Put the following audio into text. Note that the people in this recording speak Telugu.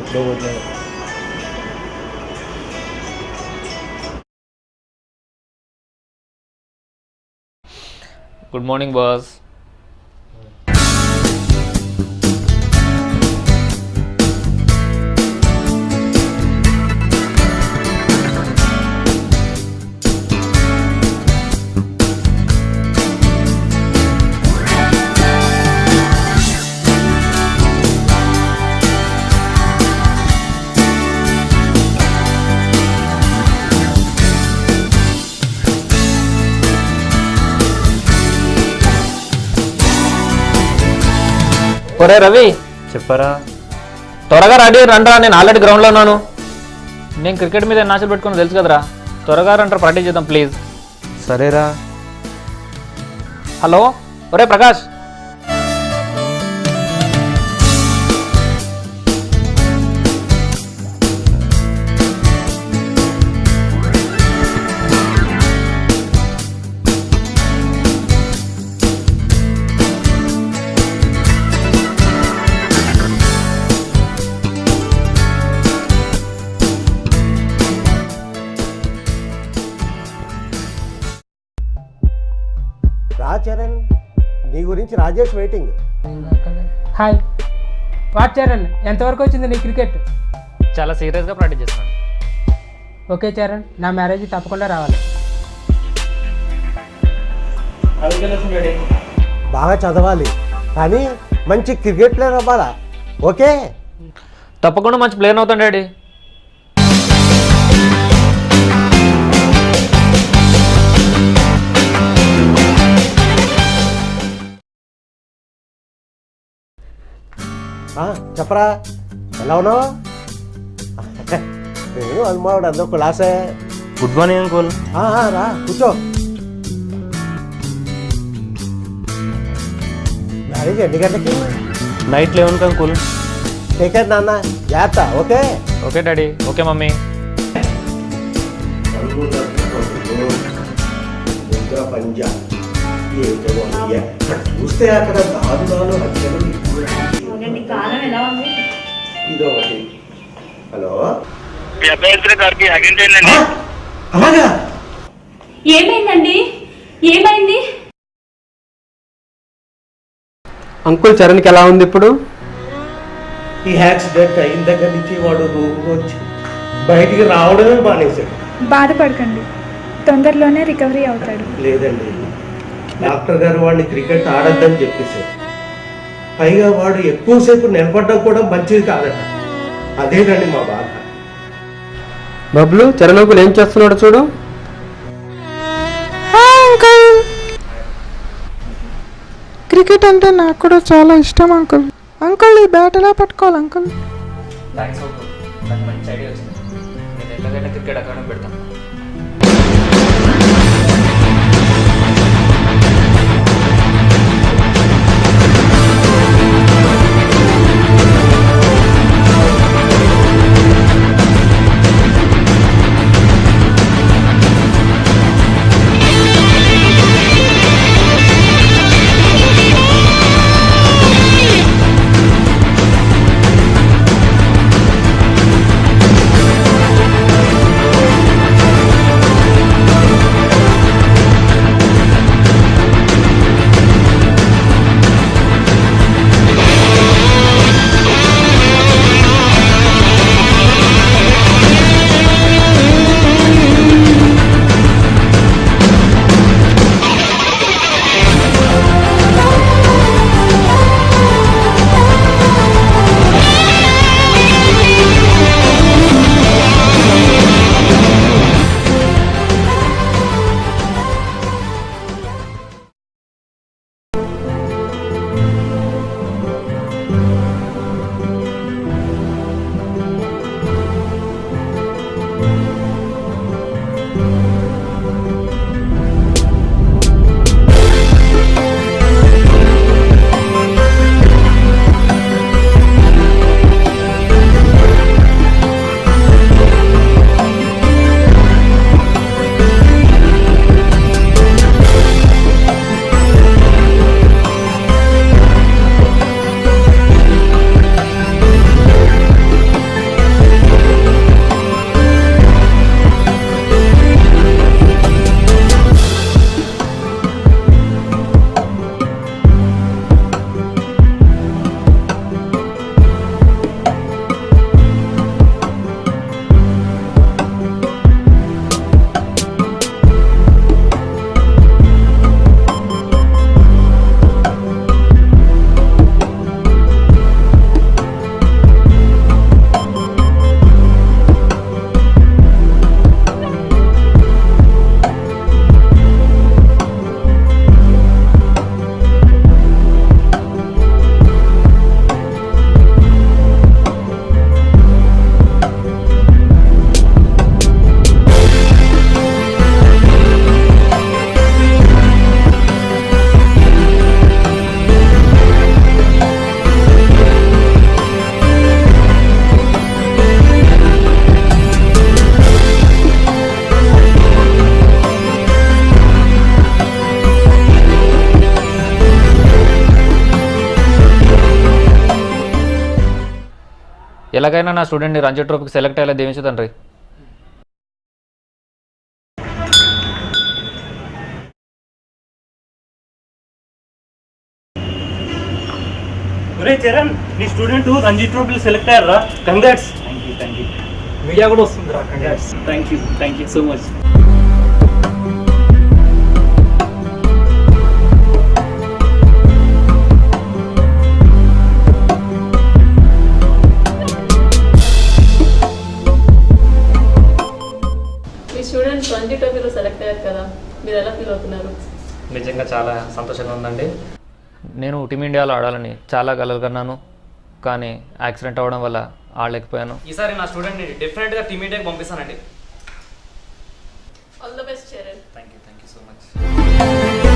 ఇంట్లో వదిలేదు. Good morning boss. ఒరే రవి, చెప్పరా? త్వరగా రెడీ రండ్రా, నేను ఆల్రెడీ గ్రౌండ్లో ఉన్నాను. నేను క్రికెట్ మీద నాశలు పెట్టుకుని తెలుసు కదరా, త్వరగా రండ్రా ప్రాక్టీస్ చేద్దాం ప్లీజ్. సరేరా. హలో, ఒరే ప్రకాష్. చరణ్, నీ గురించి Rajesh waiting. Hi. What Charan, ఎంతవరకు వచ్చింది నీ క్రికెట్? చాలా సీరియస్గా ప్రాక్టీస్ చేస్తున్నాను. ఓకే చరణ్, నా మ్యారేజ్ తప్పకుండా రావాలి. బాగా చదవాలి, కానీ మంచి క్రికెట్ ప్లేయర్ అవ్వాలా. ఓకే, తప్పకుండా మంచి ప్లేయర్ అవుతాను డాడీ. చెప్పరా, ఎలా ఉన్నావు? నేను అల్మావుడు అందరూ క్లాసే. Good morning uncle. రా కూర్చో. మ్యారేజ్ ఎన్ని గంటలకి? Night 11 uncle. టేక్ కేర్ నాన్న, జాగ్రత్త. Okay. Okay daddy. Okay mummy. చూస్తే అక్కడ దారుణాలు హత్యలు. ఇదొకటి. హలో, అలాగా? ఏమైందండి? ఏమైంది? అంకుల్ చరణ్కి ఎలా ఉంది ఇప్పుడు? ఈ యాక్సిడెంట్ అయిన దగ్గర నుంచి వాడు రూమ్ వచ్చి బయటికి రావడమే మానేశాడు. బాధపడకండి, తొందరలోనే రికవరీ అవుతాడు. లేదండి, డాక్టర్ గారు వాడిని క్రికెట్ ఆడొద్దని చెప్పేశారు. పైగా వాడు ఎక్కువసేపు నిలబడడం కూడా మంచిది కాదట. అదేనండి మా బాధ. బబ్లు, చరణ్ అంకుల్ ఏం చేస్తున్నాడు చూడు. క్రికెట్ అంటే నాకు కూడా చాలా ఇష్టం అంకుల్. అంకుల్, ఈ బ్యాట్ ఎలా పట్టుకోవాలి అంకుల్? థ్యాంక్స్ అంకుల్, నాకు మంచి ఐడియా వచ్చింది. నేను ఎలాగైనా క్రికెట్ అకాడమీ పెడతాను. ఎలాగైనా నా స్టూడెంట్ని రంజీ ట్రోఫీకి సెలెక్ట్ అయ్యేలా దీవించు తండ్రి. ఒరే చరణ్, నీ స్టూడెంట్ రంజీ ట్రోఫీలో సెలెక్ట్ అయ్యారా? కంగ్రాట్స్. Thank you. మీడియా కూడా వస్తుందిరా. Congrats. Thank you so much. Me students Ranji ట్రోఫీలో సెలెక్ట్ అయ్యారు కదా, మీరు ఎలా ఫీల్ అవుతున్నారు? నిజంగా చాలా సంతోషంగా ఉందండి. నేను టీమిండియాలో ఆడాలని చాలా కలగన్నాను, కానీ యాక్సిడెంట్ అవ్వడం వల్ల ఆడలేకపోయాను. ఈసారి నా స్టూడెంట్ని డెఫినెట్గా టీమిండియాకి పంపిస్తానండి. All the best Charan. Thank you so much.